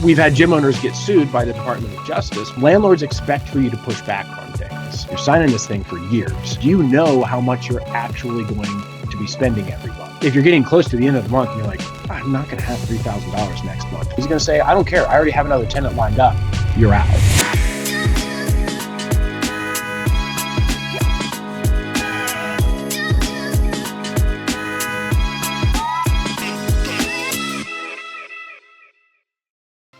We've had gym owners get sued by the Department of Justice. Landlords expect for you to push back on things. You're signing this thing for years. You know how much you're actually going to be spending every month. If you're getting close to the end of the month and you're like, I'm not going to have $3,000 next month, he's going to say, I don't care. I already have another tenant lined up. You're out.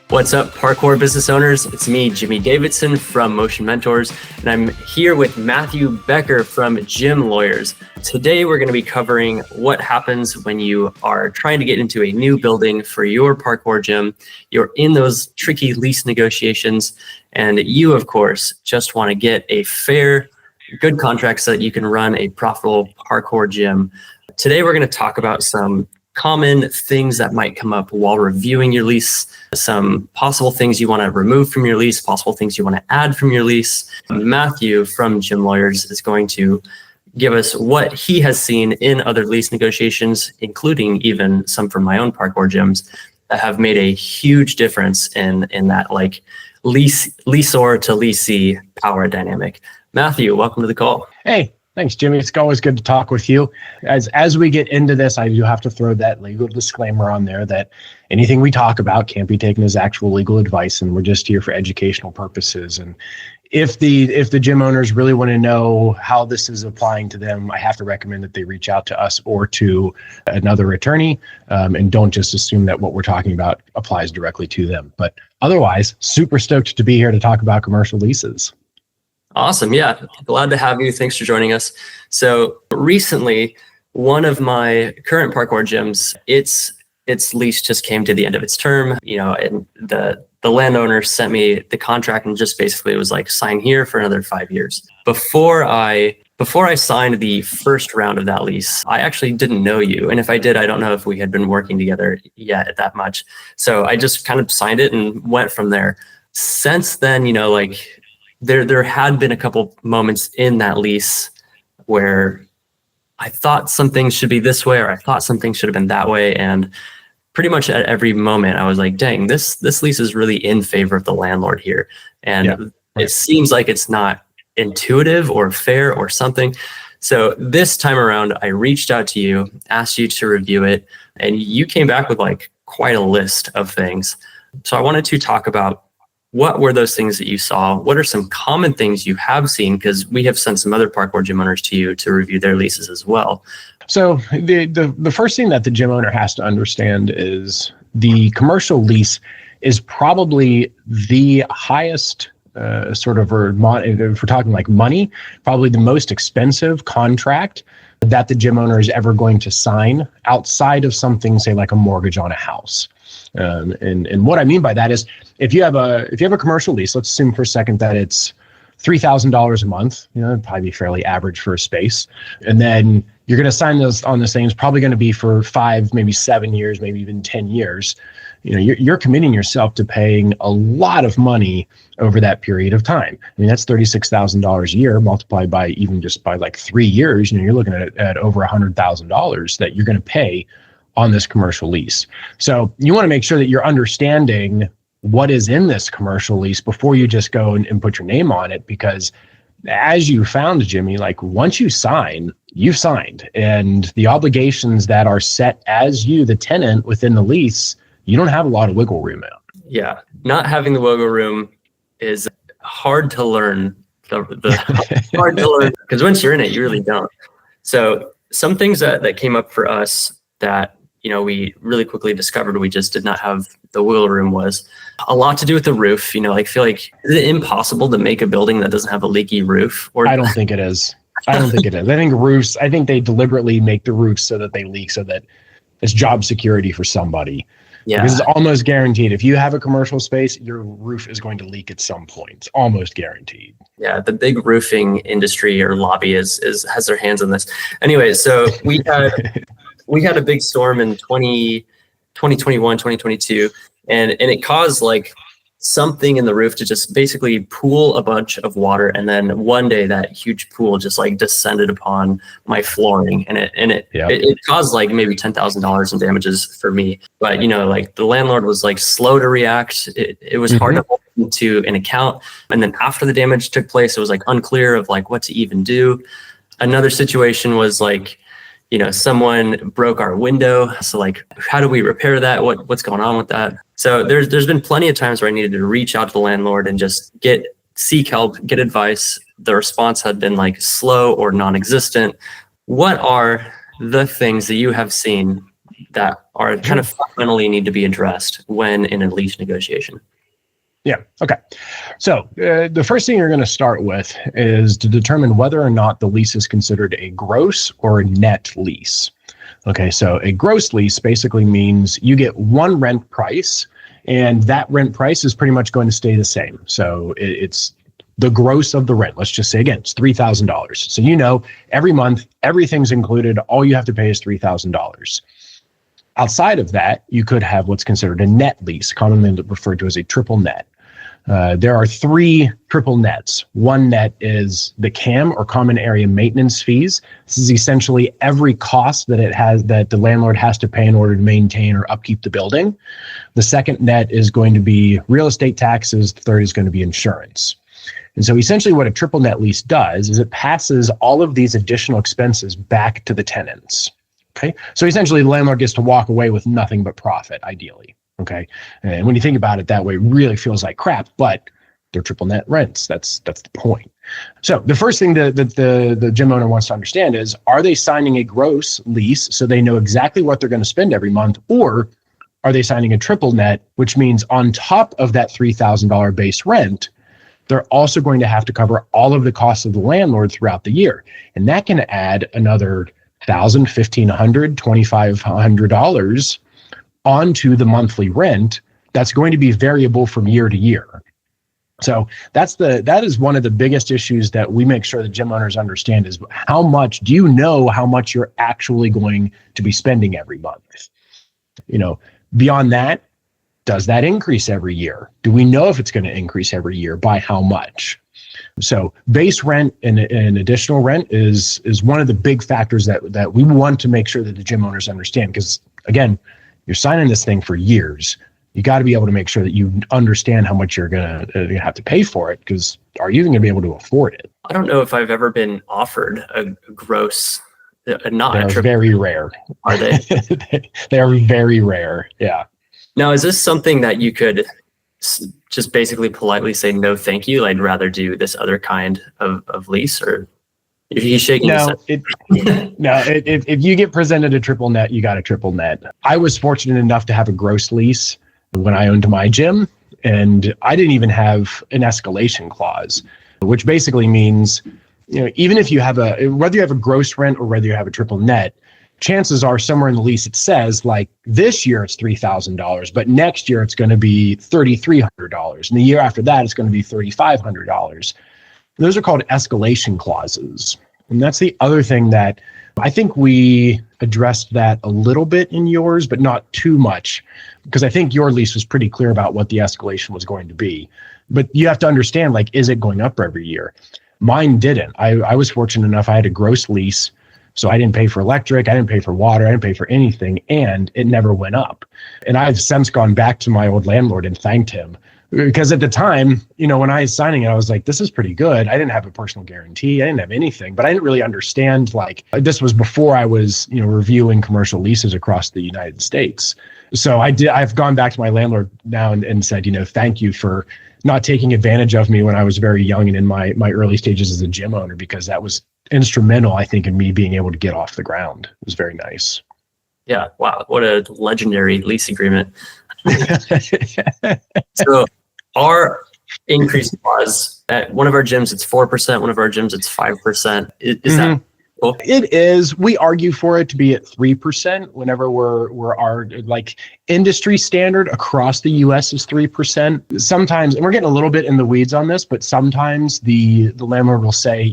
What's up, Parkour business owners? It's me, Jimmy Davidson from Motion Mentors, and I'm here with Matthew Becker from Gym Lawyers. Today, we're going to be covering what happens when you are trying to get into a new building for your parkour gym. You're in those tricky lease negotiations, and you, of course, just want to get a fair, good contract so that you can run a profitable parkour gym. Today, we're going to talk about some common things that might come up while reviewing your lease, some possible things you want to remove from your lease, possible things you want to add from your lease. Matthew from Gym Lawyers is going to give us what he has seen in other lease negotiations, including even some from my own parkour gyms that have made a huge difference in that like leaseor to leasee power dynamic. Matthew, welcome to the call. Hey. Thanks, Jimmy. It's always good to talk with you. As we get into this, I do have to throw that legal disclaimer on there that anything we talk about can't be taken as actual legal advice, and we're just here for educational purposes. And if the gym owners really want to know how this is applying to them, I have to recommend that they reach out to us or to another attorney, and don't just assume that what we're talking about applies directly to them. But otherwise, super stoked to be here to talk about commercial leases. Awesome. Yeah. Glad to have you. Thanks for joining us. So recently, one of my current parkour gyms, its lease just came to the end of its term, and the landowner sent me the contract and just basically was like, sign here for another 5 years. Before I signed the first round of that lease, I actually didn't know you. And if I did, I don't know if we had been working together yet that much. So I just kind of signed it and went from there. Since then, there had been a couple moments in that lease where I thought some things should be this way, or I thought something should have been that way. And pretty much at every moment, I was like, dang, this lease is really in favor of the landlord here. And It seems like it's not intuitive or fair or something. So this time around, I reached out to you, asked you to review it, and you came back with like quite a list of things. So I wanted to talk about what were those things that you saw? What are some common things you have seen? Because we have sent some other parkour gym owners to you to review their leases as well. So the first thing that the gym owner has to understand is the commercial lease is probably the highest if we're talking like money, probably the most expensive contract that the gym owner is ever going to sign outside of something, say like a mortgage on a house. And what I mean by that is if you have a commercial lease, let's assume for a second that it's $3,000 a month, it'd probably be fairly average for a space. And then you're going to sign those on this thing. It's probably going to be for 5, maybe 7 years, maybe even 10 years. You're committing yourself to paying a lot of money over that period of time. I mean, that's $36,000 a year multiplied by even just by like 3 years. You're looking at over $100,000 that you're going to pay on this commercial lease. So you want to make sure that you're understanding what is in this commercial lease before you just go and put your name on it, because as you found, Jimmy, like once you sign, you've signed, and the obligations that are set as you, the tenant within the lease, you don't have a lot of wiggle room out. Yeah. Not having the wiggle room is hard to learn. Hard to learn because once you're in it, you really don't. So some things that came up for us that we really quickly discovered we just did not have the wiggle room was a lot to do with the roof. I feel like, is it impossible to make a building that doesn't have a leaky roof? Or I don't think it is. I think they deliberately make the roofs so that they leak, so that it's job security for somebody. Yeah. Because it's almost guaranteed. If you have a commercial space, your roof is going to leak at some point. It's almost guaranteed. Yeah, the big roofing industry or lobby has their hands on this. Anyway, so we had a big storm in 2021, 2022, and it caused like something in the roof to just basically pool a bunch of water. And then one day that huge pool just like descended upon my flooring, and it caused like maybe $10,000 in damages for me. But, like the landlord was like slow to react. It was hard to hold him to an account. And then after the damage took place, it was like unclear of like what to even do. Another situation was like, someone broke our window. So like, how do we repair that? What's going on with that? So there's been plenty of times where I needed to reach out to the landlord and just seek help, get advice. The response had been like slow or non-existent. What are the things that you have seen that are kind of fundamentally need to be addressed when in a lease negotiation? Yeah. Okay. So the first thing you're going to start with is to determine whether or not the lease is considered a gross or a net lease. Okay. So a gross lease basically means you get one rent price, and that rent price is pretty much going to stay the same. So it's the gross of the rent. Let's just say again, it's $3,000. So every month, everything's included. All you have to pay is $3,000. Outside of that, you could have what's considered a net lease, commonly referred to as a triple net. There are 3 triple nets. One net is the CAM, or common area maintenance fees. This is essentially every cost that the landlord has to pay in order to maintain or upkeep the building. The second net is going to be real estate taxes. The third is going to be insurance. And so essentially what a triple net lease does is it passes all of these additional expenses back to the tenants. Okay. So essentially the landlord gets to walk away with nothing but profit, ideally. Okay. And when you think about it that way, it really feels like crap, but they're triple net rents. That's the point. So the first thing that the gym owner wants to understand is, are they signing a gross lease so they know exactly what they're going to spend every month, or are they signing a triple net, which means on top of that $3,000 base rent, they're also going to have to cover all of the costs of the landlord throughout the year. And that can add another $1,000, $1,500, $2,500 onto the monthly rent that's going to be variable from year to year. So that is one of the biggest issues that we make sure the gym owners understand is how much you're actually going to be spending every month. Beyond that, does that increase every year? Do we know if it's going to increase every year? By how much? So base rent and additional rent is one of the big factors that we want to make sure that the gym owners understand, because again, you're signing this thing for years. You got to be able to make sure that you understand how much you're going to have to pay for it, because are you even going to be able to afford it? I don't know if I've ever been offered a gross, not a triple. Very rare. Are they? They are very rare. Yeah. Now, is this something that you could just basically politely say, no, thank you, I'd rather do this other kind of lease? Or he's shaking his head. If you get presented a triple net, you got a triple net. I was fortunate enough to have a gross lease when I owned my gym, and I didn't even have an escalation clause, which basically means, even if you have whether you have a gross rent or whether you have a triple net, chances are somewhere in the lease it says like this year it's $3,000, but next year it's going to be $3,300, and the year after that it's going to be $3,500. Those are called escalation clauses. And that's the other thing that I think we addressed that a little bit in yours, but not too much, because I think your lease was pretty clear about what the escalation was going to be. But you have to understand, like, is it going up every year? Mine didn't. I was fortunate enough, I had a gross lease, so I didn't pay for electric, I didn't pay for water, I didn't pay for anything, and it never went up. And I've since gone back to my old landlord and thanked him, because at the time, when I was signing it, I was like, this is pretty good. I didn't have a personal guarantee. I didn't have anything, but I didn't really understand, like, this was before I was, reviewing commercial leases across the United States. So I've gone back to my landlord now and said, thank you for not taking advantage of me when I was very young and in my early stages as a gym owner, because that was instrumental, I think, in me being able to get off the ground. It was very nice. Yeah. Wow. What a legendary lease agreement. So our increase clause at one of our gyms, it's 4%. One of our gyms, it's 5%. Is that cool? It is. We argue for it to be at 3% whenever we're our, like, industry standard across the US is 3%. Sometimes, and we're getting a little bit in the weeds on this, but sometimes the landlord will say,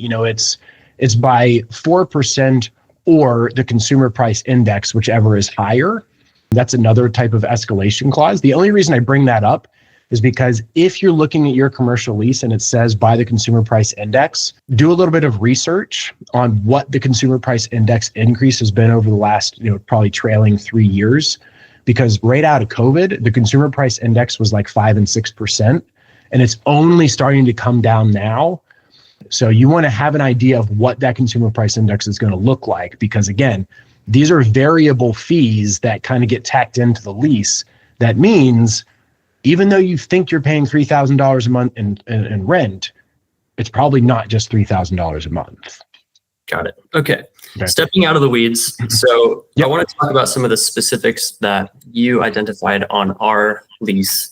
it's by 4% or the consumer price index, whichever is higher. That's another type of escalation clause. The only reason I bring that up is because if you're looking at your commercial lease and it says by the consumer price index, do a little bit of research on what the consumer price index increase has been over the last, probably trailing 3 years. Because right out of COVID, the consumer price index was like 5 and 6%, and it's only starting to come down now. So you want to have an idea of what that consumer price index is going to look like, because again, these are variable fees that kind of get tacked into the lease. That means even though you think you're paying $3,000 a month in rent, it's probably not just $3,000 a month. Got it. Okay. Stepping out of the weeds. So I want to talk about some of the specifics that you identified on our lease.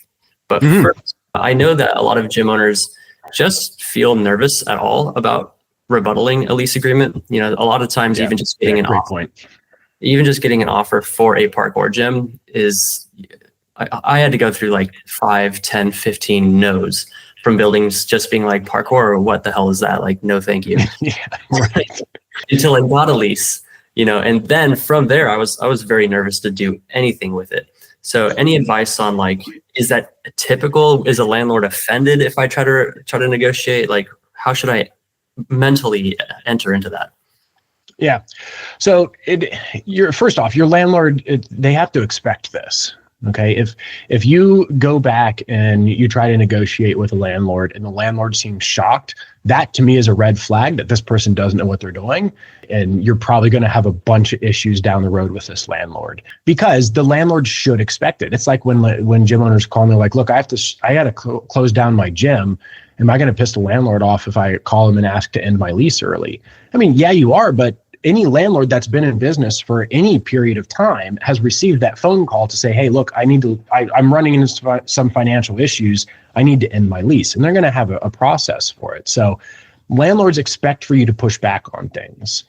But first, I know that a lot of gym owners just feel nervous at all about rebuttaling a lease agreement. A lot of times even just getting an offer. Even just getting an offer for a parkour gym is, I had to go through like 5, 10, 15 no's from buildings just being like, parkour, or what the hell is that? Like, no, thank you. Right. Until I got a lease, and then from there, I was very nervous to do anything with it. So any advice on like, is that typical? Is a landlord offended if I try to negotiate? Like, how should I mentally enter into that? Yeah. So first off, your landlord, they have to expect this. Okay. If you go back and you try to negotiate with a landlord and the landlord seems shocked, that to me is a red flag that this person doesn't know what they're doing. And you're probably going to have a bunch of issues down the road with this landlord, because the landlord should expect it. It's like when gym owners call me like, look, I got to close down my gym. Am I going to piss the landlord off if I call him and ask to end my lease early? I mean, yeah, you are, but any landlord that's been in business for any period of time has received that phone call to say, hey, look, I'm running into some financial issues. I need to end my lease. And they're going to have a process for it. So landlords expect for you to push back on things.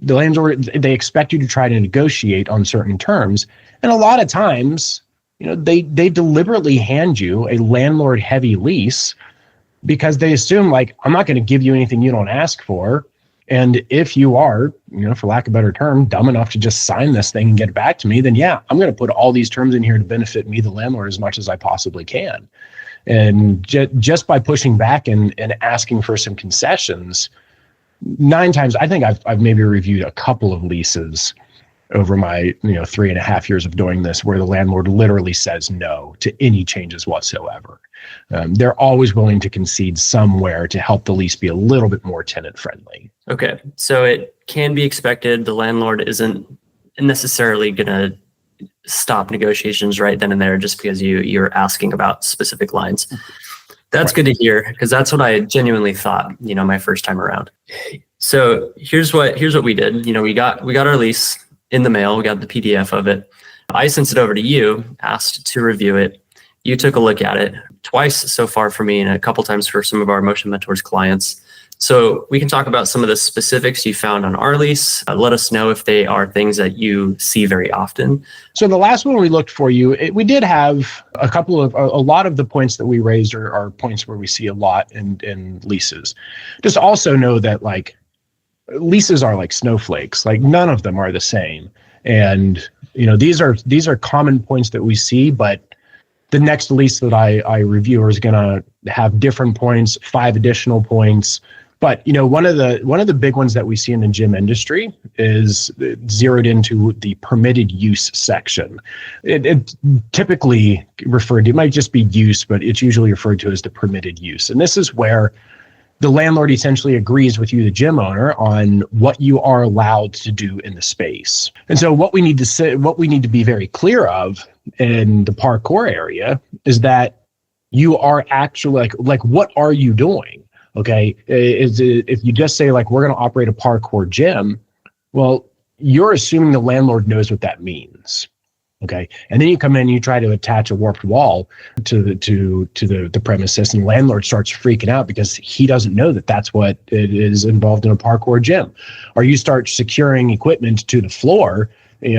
The landlord, they expect you to try to negotiate on certain terms. And a lot of times, they deliberately hand you a landlord heavy lease because they assume like, I'm not going to give you anything you don't ask for. And if you are, for lack of a better term, dumb enough to just sign this thing and get it back to me, then yeah, I'm going to put all these terms in here to benefit me, the landlord, as much as I possibly can. And just by pushing back and asking for some concessions, 9 times, I think I've maybe reviewed a couple of leases over my 3.5 years of doing this, where the landlord literally says no to any changes whatsoever. They're always willing to concede somewhere to help the lease be a little bit more tenant friendly. Okay, so it can be expected the landlord isn't necessarily going to stop negotiations right then and there just because you're asking about specific lines. That's right. Good to hear, because that's what I genuinely thought, my first time around. So here's what we did. We got our lease in the mail. We got the PDF of it. I sent it over to you, asked to review it. You took a look at it twice so far for me and a couple times for some of our Motion Mentors clients. So we can talk about some of the specifics you found on our lease. Let us know if they are things that you see very often. So the last one we looked for you, we did have a lot of the points that we raised are points where we see a lot in leases. Just also know that like leases are like snowflakes, like none of them are the same. And, these are common points that we see, but the next lease that I review is going to have different points, 5 additional points. But one of the big ones that we see in the gym industry is zeroed into the permitted use section. It typically referred to, it might just be use, but it's usually referred to as the permitted use. And this is where the landlord essentially agrees with you, the gym owner, on what you are allowed to do in the space. And so what we need to be very clear of in the parkour area is that you are actually like what are you doing? Okay, if you just say like we're going to operate a parkour gym, well, you're assuming the landlord knows what that means. Okay, and then you come in and you try to attach a warped wall to the premises, and the landlord starts freaking out because he doesn't know that that's what it is involved in a parkour gym. Or you start securing equipment to the floor,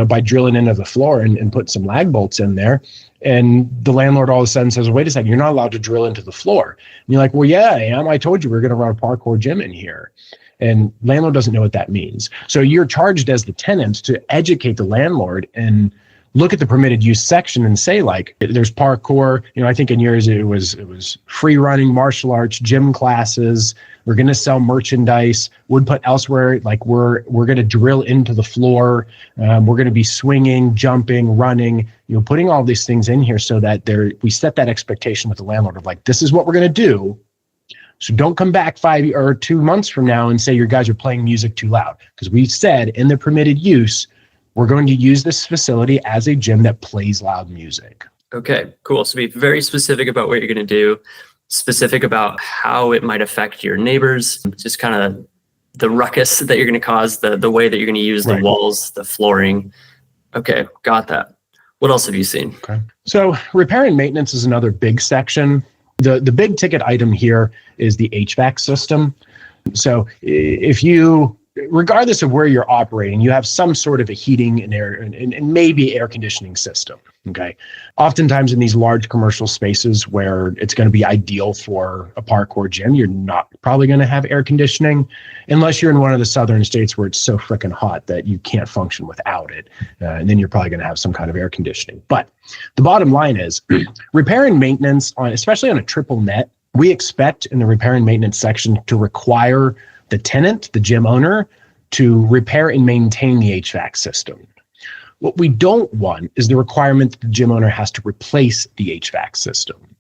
by drilling into the floor and putting some lag bolts in there. And the landlord all of a sudden says, wait a second, you're not allowed to drill into the floor. And you're like, well, yeah, I am. I told you we're going to run a parkour gym in here. And landlord doesn't know what that means. So you're charged as the tenant to educate the landlord and look at the permitted use section and say, like, there's parkour. I think in yours it was free running, martial arts, gym classes. We're going to sell merchandise. Would put elsewhere, like we're going to drill into the floor. We're going to be swinging, jumping, running. Putting all these things in here so that we set that expectation with the landlord of like, this is what we're going to do. So don't come back 5 or 2 months from now and say your guys are playing music too loud, because we said in the permitted use, we're going to use this facility as a gym that plays loud music. Okay, cool. So be very specific about what you're going to do, specific about how it might affect your neighbors, just kind of the ruckus that you're going to cause, the way that you're going to use the walls, the flooring. Okay, got that. What else have you seen? Okay. So repair and maintenance is another big section. The big ticket item here is the HVAC system. So if you, regardless of where you're operating, you have some sort of a heating and air and maybe air conditioning system. Okay. Oftentimes in these large commercial spaces where it's going to be ideal for a parkour gym, you're not probably going to have air conditioning unless you're in one of the southern states where it's so freaking hot that you can't function without it. And then you're probably going to have some kind of air conditioning. But the bottom line is repair and maintenance, especially on a triple net, we expect in the repair and maintenance section to require the tenant, the gym owner, to repair and maintain the HVAC system. What we don't want is the requirement that the gym owner has to replace the HVAC system,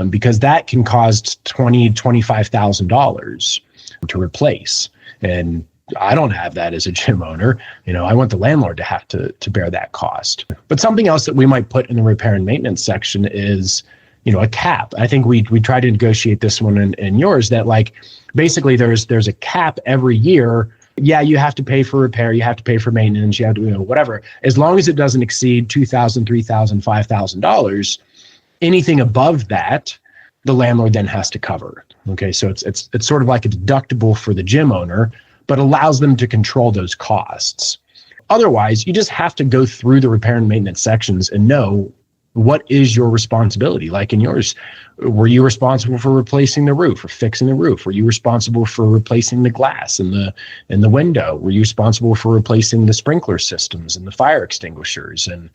because that can cost $20,000, $25,000 to replace. And I don't have that as a gym owner. I want the landlord to have to bear that cost. But something else that we might put in the repair and maintenance section is, a cap. I think we try to negotiate this one in yours, that like basically there's a cap every year. Yeah, you have to pay for repair, you have to pay for maintenance, you have to, whatever. As long as it doesn't exceed $2,000, $3,000, $5,000, anything above that, the landlord then has to cover. Okay, so it's sort of like a deductible for the gym owner, but allows them to control those costs. Otherwise, you just have to go through the repair and maintenance sections and know what is your responsibility. Like in yours, were you responsible for replacing the roof or fixing the roof? Were you responsible for replacing the glass in the window? Were you responsible for replacing the sprinkler systems and the fire extinguishers? And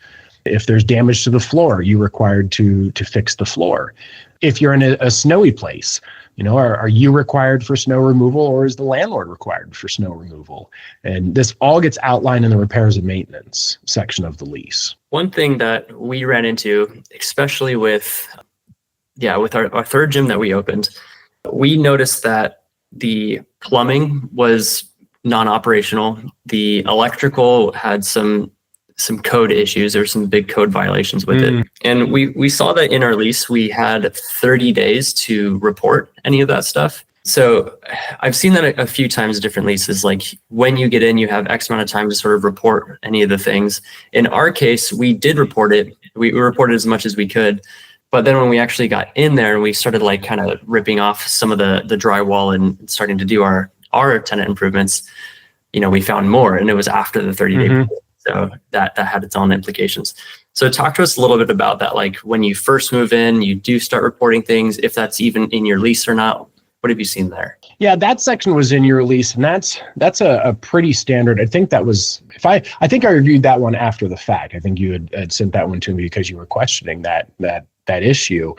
if there's damage to the floor, are you required to fix the floor? If you're in a snowy place, are you required for snow removal, or is the landlord required for snow removal? And this all gets outlined in the repairs and maintenance section of the lease. One thing that we ran into, especially with our third gym that we opened, we noticed that the plumbing was non-operational. The electrical had some code issues. There were some big code violations with it. And we saw that in our lease, we had 30 days to report any of that stuff. So I've seen that a few times, different leases, like when you get in, you have X amount of time to sort of report any of the things. In our case, we did report it. We reported as much as we could. But then when we actually got in there and we started like kind of ripping off some of the drywall and starting to do our tenant improvements, we found more, and it was after the 30-day period. So that had its own implications. So talk to us a little bit about that. Like when you first move in, you do start reporting things, if that's even in your lease or not. What have you seen there? Yeah, that section was in your lease, and that's a pretty standard. I think that was, I think I reviewed that one after the fact. I think you had sent that one to me because you were questioning that issue.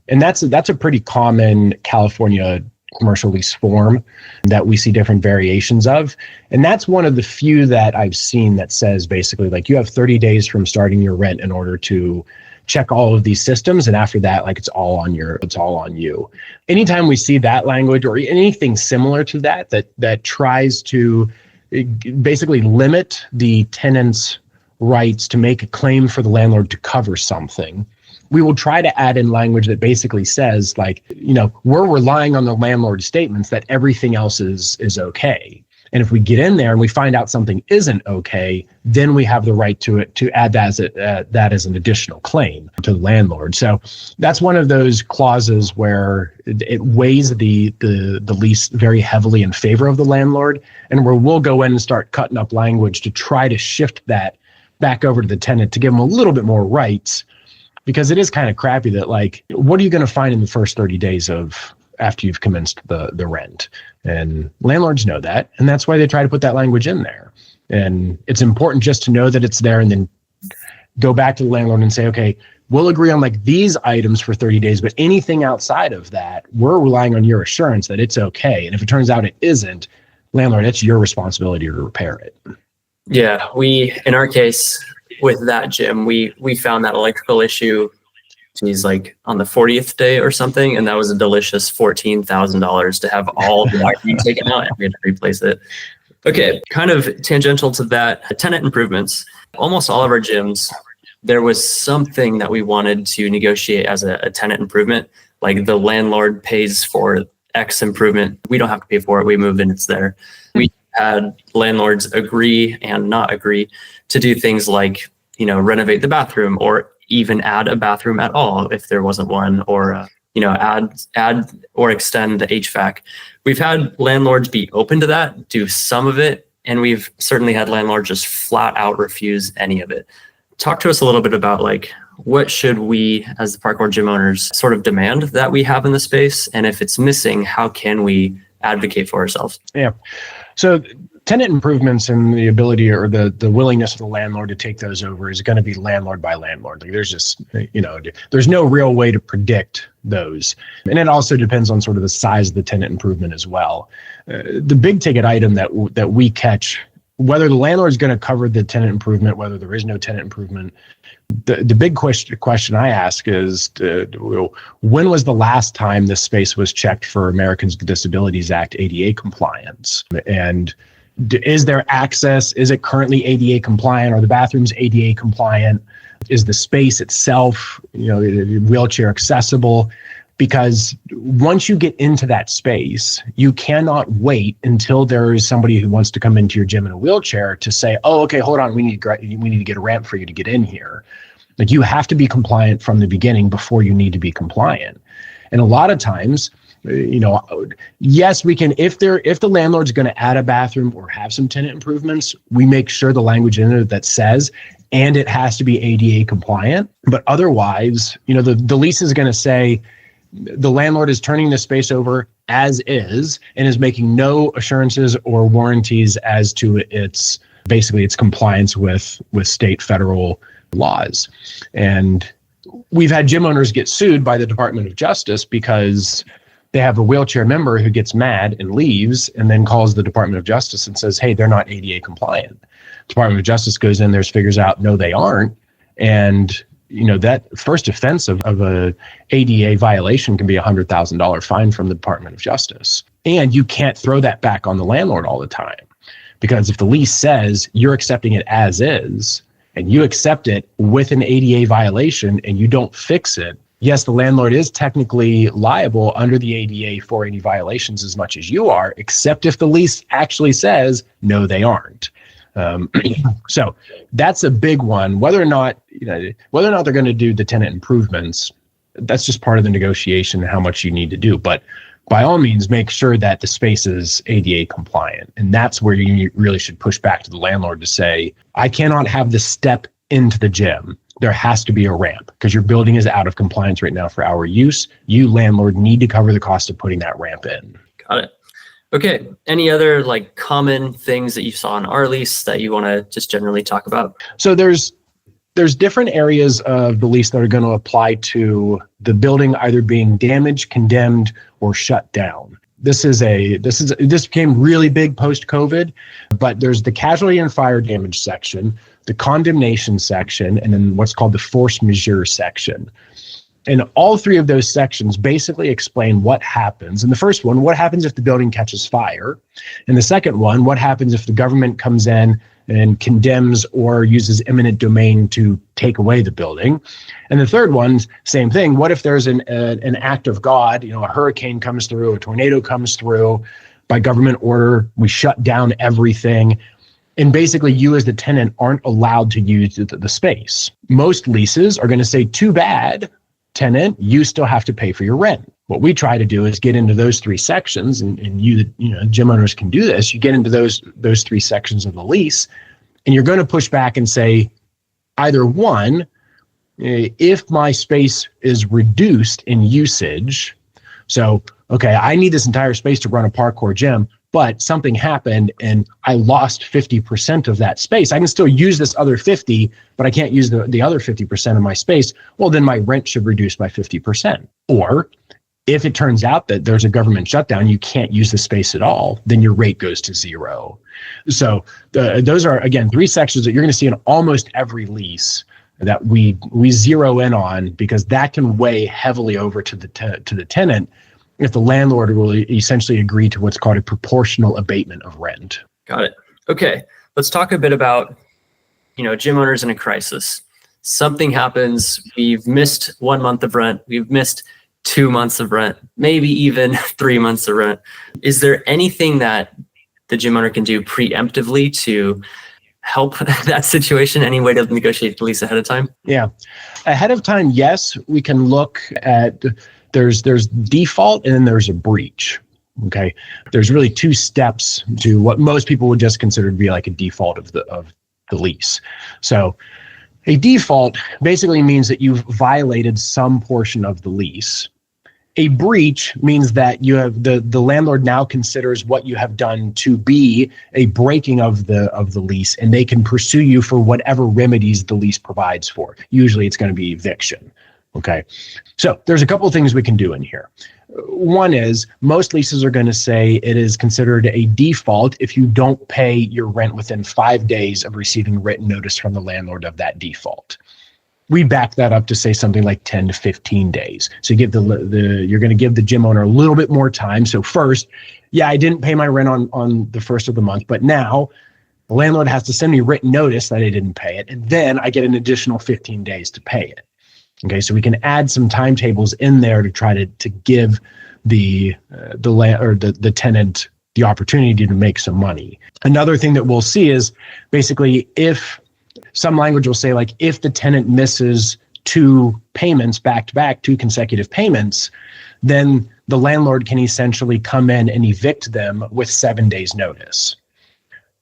And that's a pretty common California commercial lease form that we see different variations of. And that's one of the few that I've seen that says basically like you have 30 days from starting your rent in order to check all of these systems. And after that, like it's all on you. Anytime we see that language or anything similar to that tries to basically limit the tenant's rights to make a claim for the landlord to cover something, we will try to add in language that basically says like, we're relying on the landlord's statements that everything else is okay. And if we get in there and we find out something isn't okay, then we have the right to add that as an additional claim to the landlord. So that's one of those clauses where it weighs the lease very heavily in favor of the landlord, and where we'll go in and start cutting up language to try to shift that back over to the tenant to give them a little bit more rights. Because it is kind of crappy that like, what are you going to find in the first 30 days after you've commenced the rent? And landlords know that. And that's why they try to put that language in there. And it's important just to know that it's there and then go back to the landlord and say, okay, we'll agree on like these items for 30 days, but anything outside of that, we're relying on your assurance that it's okay. And if it turns out it isn't, landlord, it's your responsibility to repair it. Yeah, in our case with that gym, we found that electrical issue, geez, like on the 40th day or something, and that was a delicious $14,000 to have all the wiring taken out and we had to replace it. Okay, kind of tangential to that, tenant improvements. Almost all of our gyms, there was something that we wanted to negotiate as a tenant improvement, like the landlord pays for X improvement. We don't have to pay for it. We move in, it's there. We had landlords agree and not agree to do things like, renovate the bathroom or even add a bathroom at all if there wasn't one, or add or extend the HVAC. We've had landlords be open to that, do some of it, and we've certainly had landlords just flat out refuse any of it. Talk to us a little bit about like, what should we as the Parkour gym owners sort of demand that we have in the space? And if it's missing, how can we advocate for ourselves? Yeah. So tenant improvements and the ability or the willingness of the landlord to take those over is going to be landlord by landlord. Like there's just, there's no real way to predict those. And it also depends on sort of the size of the tenant improvement as well. The big ticket item that we catch, whether the landlord is going to cover the tenant improvement, whether there is no tenant improvement, the big question I ask is, when was the last time this space was checked for Americans with Disabilities Act ADA compliance? And is there access? Is it currently ADA compliant? Are the bathrooms ADA compliant? Is the space itself, wheelchair accessible? Because once you get into that space, you cannot wait until there is somebody who wants to come into your gym in a wheelchair to say, oh, okay, hold on, we need to get a ramp for you to get in here. Like you have to be compliant from the beginning before you need to be compliant. And a lot of times, yes, we can, if the landlord's going to add a bathroom or have some tenant improvements, we make sure the language in it that says, and it has to be ADA compliant. But otherwise, the lease is going to say, the landlord is turning the space over as is and is making no assurances or warranties as to its compliance with state, federal laws. And we've had gym owners get sued by the Department of Justice because they have a wheelchair member who gets mad and leaves and then calls the Department of Justice and says, hey, they're not ADA compliant. Department of Justice goes in there, figures out, no, they aren't. And that first offense of a ADA violation can be $100,000 fine from the Department of Justice. And you can't throw that back on the landlord all the time, because if the lease says you're accepting it as is and you accept it with an ADA violation and you don't fix it, yes, the landlord is technically liable under the ADA for any violations as much as you are, except if the lease actually says, no, they aren't. So that's a big one. Whether or not they're going to do the tenant improvements, that's just part of the negotiation, how much you need to do. But by all means, make sure that the space is ADA compliant. And that's where you really should push back to the landlord to say, I cannot have the step into the gym. There has to be a ramp because your building is out of compliance right now for our use. You, landlord, need to cover the cost of putting that ramp in. Got it. Okay. Any other like common things that you saw in our lease that you want to just generally talk about? So there's different areas of the lease that are going to apply to the building either being damaged, condemned, or shut down. This became really big post-COVID, but there's the casualty and fire damage section, the condemnation section, and then what's called the force majeure section. And all three of those sections basically explain what happens. In the first one, what happens if the building catches fire? And the second one, what happens if the government comes in and condemns or uses eminent domain to take away the building? And the third one, same thing. What if there's an act of God, a hurricane comes through, a tornado comes through, by government order, we shut down everything. And basically you as the tenant aren't allowed to use the space. Most leases are going to say, too bad, tenant, you still have to pay for your rent. What we try to do is get into those three sections, and gym owners can do this. You get into those three sections of the lease, and you're going to push back and say, either one, if my space is reduced in usage, so, okay, I need this entire space to run a parkour gym, but something happened and I lost 50% of that space. I can still use this other 50, but I can't use the other 50% of my space. Well, then my rent should reduce by 50%. Or if it turns out that there's a government shutdown, you can't use the space at all, then your rate goes to zero. So those are, again, three sections that you're going to see in almost every lease that we zero in on, because that can weigh heavily over to the tenant if the landlord will essentially agree to what's called a proportional abatement of rent. Got it. Okay, let's talk a bit about, gym owners in a crisis. Something happens, we've missed 1 month of rent, we've missed 2 months of rent, maybe even 3 months of rent. Is there anything that the gym owner can do preemptively to help that situation? Any way to negotiate the lease ahead of time? Yeah. Ahead of time, yes, we can look at, there's default and then there's a breach. Okay. There's really two steps to what most people would just consider to be like a default of the lease. So a default basically means that you've violated some portion of the lease. A breach means that you have the landlord now considers what you have done to be a breaking of the lease, and they can pursue you for whatever remedies the lease provides for. Usually it's going to be eviction. Okay. So there's a couple of things we can do in here. One is most leases are going to say it is considered a default if you don't pay your rent within 5 days of receiving written notice from the landlord of that default. We back that up to say something like 10 to 15 days. So you give you're going to give the gym owner a little bit more time. So first, yeah, I didn't pay my rent on the first of the month, but now the landlord has to send me written notice that I didn't pay it. And then I get an additional 15 days to pay it. Okay, so we can add some timetables in there to try to give the tenant the opportunity to make some money. Another thing that we'll see is basically if some language will say, like, if the tenant misses 2 payments back to back, 2 consecutive payments, then the landlord can essentially come in and evict them with 7 days notice.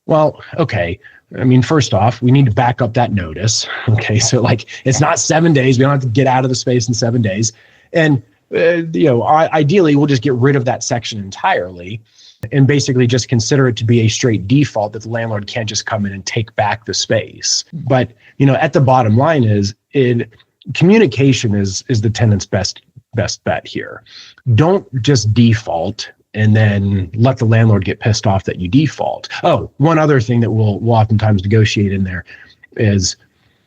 Well, okay. I mean, first off, we need to back up that notice. Okay. So like, it's not 7 days. We don't have to get out of the space in 7 days. And, ideally we'll just get rid of that section entirely and basically just consider it to be a straight default that the landlord can't just come in and take back the space. But, at the bottom line is communication is the tenant's best bet here. Don't just default and then let the landlord get pissed off that you default. Oh, one other thing that we'll oftentimes negotiate in there is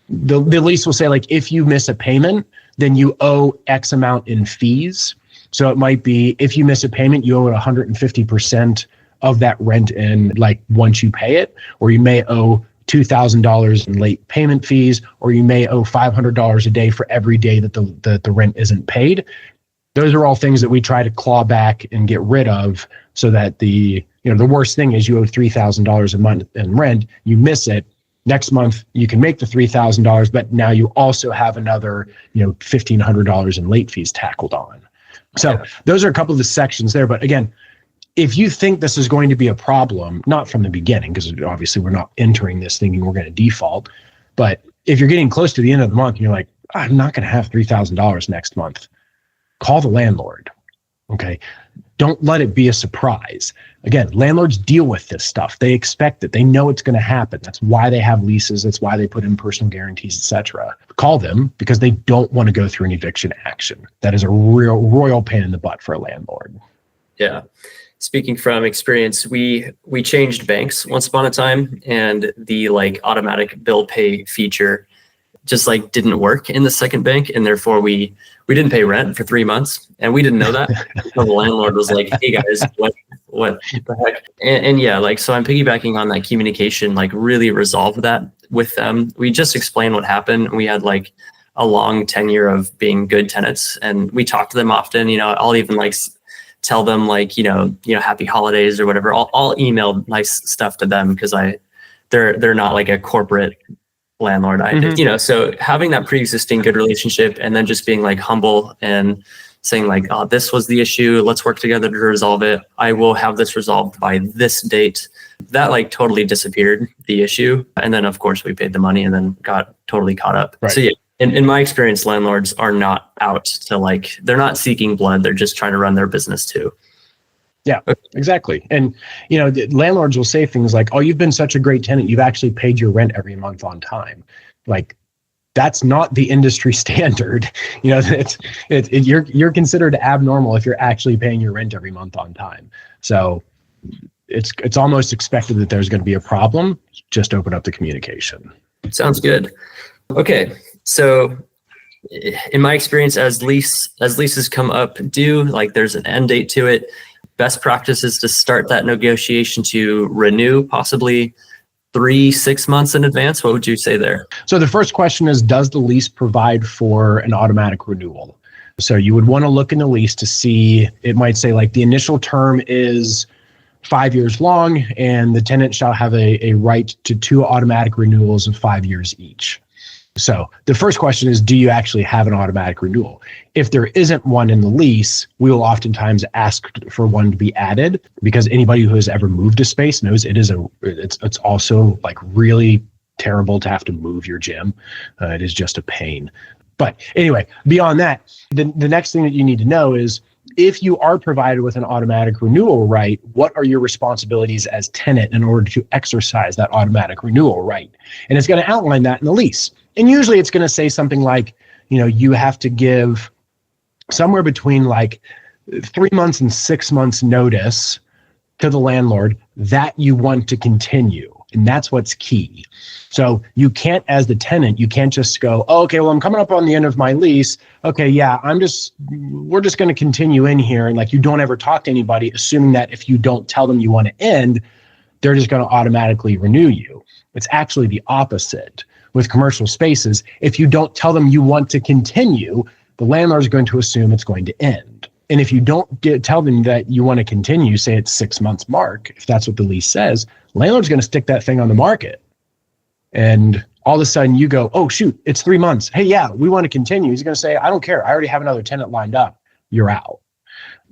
the lease will say, like, if you miss a payment, then you owe X amount in fees. So it might be, if you miss a payment, you owe 150% of that rent in, like, once you pay it, or you may owe $2,000 in late payment fees, or you may owe $500 a day for every day that the rent isn't paid. Those are all things that we try to claw back and get rid of, so that the worst thing is you owe $3,000 a month in rent, you miss it. Next month you can make the $3,000, but now you also have another, $1,500 in late fees tackled on. So those are a couple of the sections there. But again, if you think this is going to be a problem, not from the beginning, because obviously we're not entering this thinking we're going to default, but if you're getting close to the end of the month and you're like, I'm not going to have $3,000 next month, call the landlord. Okay. Don't let it be a surprise. Again, landlords deal with this stuff. They expect it. They know it's going to happen. That's why they have leases. That's why they put in personal guarantees, etc. Call them because they don't want to go through an eviction action. That is a real royal pain in the butt for a landlord. Yeah. Speaking from experience, we changed banks once upon a time, and the automatic bill pay feature just didn't work in the second bank, and therefore we didn't pay rent for 3 months, and we didn't know that. So the landlord was like, "Hey guys, what the heck?" And yeah, so I'm piggybacking on that communication. Really resolve that with them. We just explained what happened. We had a long tenure of being good tenants, and we talk to them often. I'll even tell them happy holidays or whatever. I'll email nice stuff to them because they're not a corporate landlord. So having that pre-existing good relationship, and then just being humble and saying oh, this was the issue, let's work together to resolve it. I will have this resolved by this date. That totally disappeared the issue. And then of course we paid the money and then got totally caught up. Right. So yeah, in my experience, landlords are not out to they're not seeking blood. They're just trying to run their business too. Yeah, exactly. And, the landlords will say things like, oh, you've been such a great tenant. You've actually paid your rent every month on time. Like, that's not the industry standard. You're considered abnormal if you're actually paying your rent every month on time. So it's almost expected that there's going to be a problem. Just open up the communication. Sounds good. Okay. So in my experience, as leases come up due, like there's an end date to it, best practice is to start that negotiation to renew possibly 3-6 months in advance. What would you say there? So the first question is, does the lease provide for an automatic renewal? So you would want to look in the lease to see, it might say like the initial term is 5 years long and the tenant shall have a right to 2 automatic renewals of 5 years each. So the first question is, do you actually have an automatic renewal? If there isn't one in the lease, we will oftentimes ask for one to be added, because anybody who has ever moved a space knows it's also like really terrible to have to move your gym. It is just a pain. But anyway, beyond that, the next thing that you need to know is, if you are provided with an automatic renewal right, what are your responsibilities as tenant in order to exercise that automatic renewal right? And it's going to outline that in the lease. And usually it's going to say something like, you have to give somewhere between like 3 months and 6 months notice to the landlord that you want to continue. And that's what's key. So you can't, as the tenant, you can't just go, oh, okay, well, I'm coming up on the end of my lease. Okay, yeah, we're just going to continue in here. And like, you don't ever talk to anybody, assuming that if you don't tell them you want to end, they're just going to automatically renew you. It's actually the opposite. With commercial spaces, if you don't tell them you want to continue, the landlord is going to assume it's going to end. And if you don't tell them that you want to continue, say it's 6 months mark, if that's what the lease says, landlord's going to stick that thing on the market. And all of a sudden you go, oh, shoot, it's 3 months. Hey, yeah, we want to continue. He's going to say, I don't care. I already have another tenant lined up. You're out.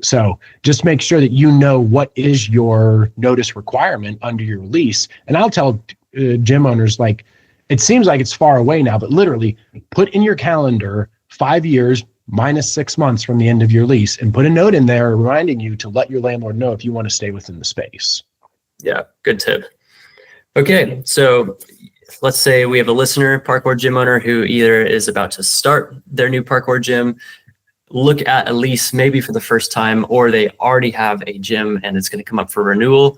So just make sure that you know what is your notice requirement under your lease. And I'll tell gym owners, like, it seems like it's far away now, but literally put in your calendar 5 years minus 6 months from the end of your lease, and put a note in there reminding you to let your landlord know if you want to stay within the space. Yeah, good tip. Okay, so let's say we have a listener, parkour gym owner, who either is about to start their new parkour gym, look at a lease maybe for the first time, or they already have a gym and it's going to come up for renewal.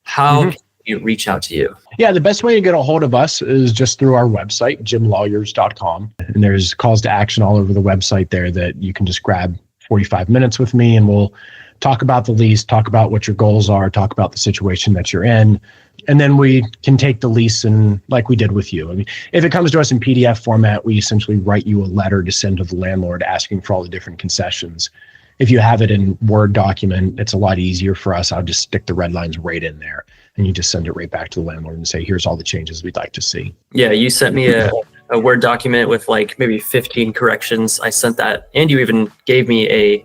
How can you reach out to you? Yeah, the best way to get a hold of us is just through our website, gymlawyers.com. And there's calls to action all over the website there that you can just grab 45 minutes with me, and we'll talk about the lease, talk about what your goals are, talk about the situation that you're in. And then we can take the lease and, like we did with you. I mean, if it comes to us in PDF format, we essentially write you a letter to send to the landlord asking for all the different concessions. If you have it in Word document, it's a lot easier for us. I'll just stick the red lines right in there, and you just send it right back to the landlord and say, here's all the changes we'd like to see. Yeah, you sent me a Word document with like maybe 15 corrections. I sent that, and you even gave me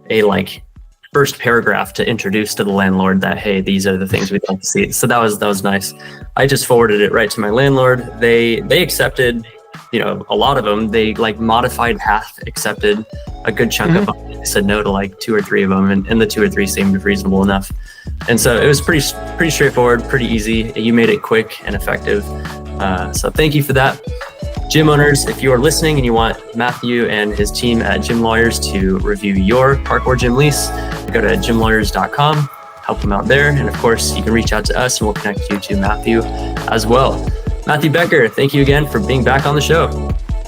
a like first paragraph to introduce to the landlord that, hey, these are the things we'd like to see. So that was nice. I just forwarded it right to my landlord. They accepted, a lot of them. They like modified half accepted a good chunk of them. They said no to like 2 or 3 of them, and the 2 or 3 seemed reasonable enough. And so it was pretty straightforward, pretty easy. You made it quick and effective. So thank you for that. Gym owners, if you are listening and you want Matthew and his team at Gym Lawyers to review your parkour gym lease, go to gymlawyers.com, help them out there. And of course, you can reach out to us and we'll connect you to Matthew as well. Matthew Becker, thank you again for being back on the show.